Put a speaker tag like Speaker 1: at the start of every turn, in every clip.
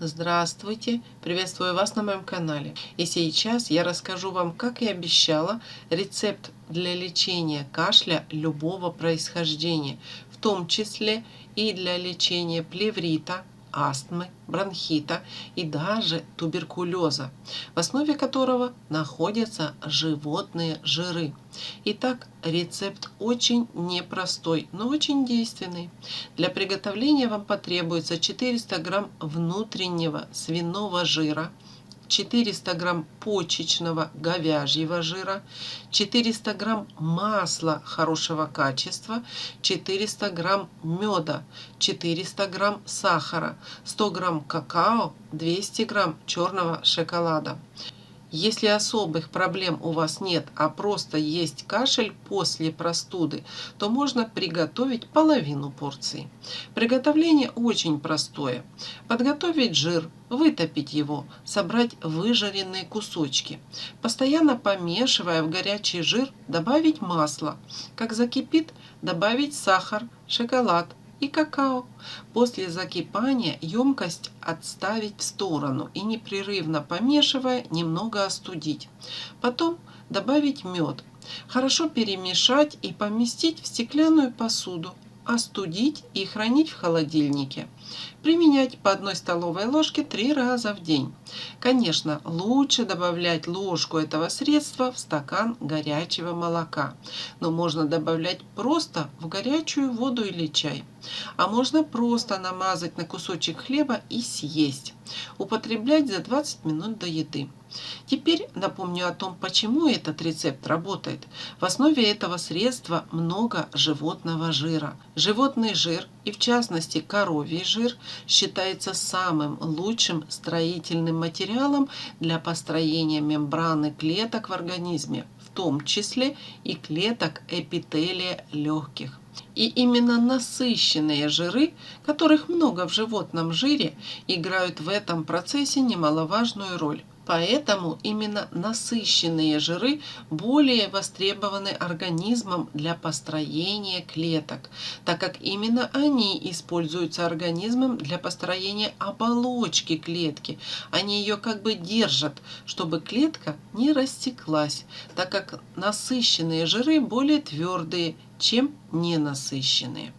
Speaker 1: Здравствуйте! Приветствую вас на моем канале. И сейчас я расскажу вам, как и обещала, рецепт для лечения кашля любого происхождения, в том числе и для лечения плеврита, астмы, бронхита и даже туберкулеза, в основе которого находятся животные жиры. Итак, рецепт очень непростой, но очень действенный. Для приготовления вам потребуется 400 грамм внутреннего свиного жира, 400 грамм почечного говяжьего жира, 400 грамм масла хорошего качества, 400 грамм меда, 400 грамм сахара, 100 грамм какао, 200 грамм черного шоколада. Если особых проблем у вас нет, а просто есть кашель после простуды, то можно приготовить половину порции. Приготовление очень простое. Подготовить жир, вытопить его, собрать выжаренные кусочки. Постоянно помешивая в горячий жир, добавить масло. Как закипит, добавить сахар, шоколад и какао. После закипания емкость отставить в сторону и непрерывно помешивая немного остудить. Потом добавить мед. Хорошо перемешать и поместить в стеклянную посуду. Остудить и хранить в холодильнике. Применять по 1 столовой ложке 3 раза в день. Конечно, лучше добавлять ложку этого средства в стакан горячего молока, но можно добавлять просто в горячую воду или чай. А можно просто намазать на кусочек хлеба и съесть. Употреблять за 20 минут до еды. Теперь напомню о том, почему этот рецепт работает. В основе этого средства много животного жира. Животный жир, и в частности коровий жир, считается самым лучшим строительным материалом для построения мембраны клеток в организме, в том числе и клеток эпителия легких. И именно насыщенные жиры, которых много в животном жире, играют в этом процессе немаловажную роль. Поэтому именно насыщенные жиры более востребованы организмом для построения клеток, так как именно они используются организмом для построения оболочки клетки. Они ее как бы держат, чтобы клетка не растеклась, так как насыщенные жиры более твердые, чем ненасыщенные.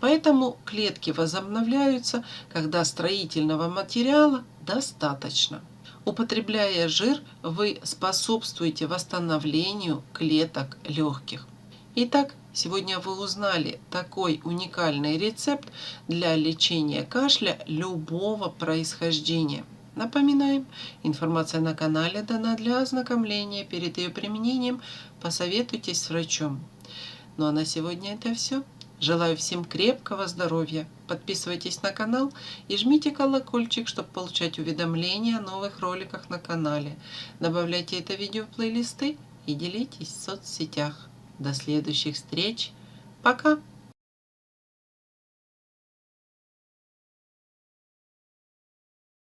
Speaker 1: Поэтому клетки возобновляются, когда строительного материала достаточно. Употребляя жир, вы способствуете восстановлению клеток легких. Итак, сегодня вы узнали такой уникальный рецепт для лечения кашля любого происхождения. Напоминаем, информация на канале дана для ознакомления. Перед ее применением посоветуйтесь с врачом. Ну а на сегодня это все. Желаю всем крепкого здоровья. Подписывайтесь на канал и жмите колокольчик, чтобы получать уведомления о новых роликах на канале. Добавляйте это видео в плейлисты и делитесь в соцсетях. До следующих встреч. Пока!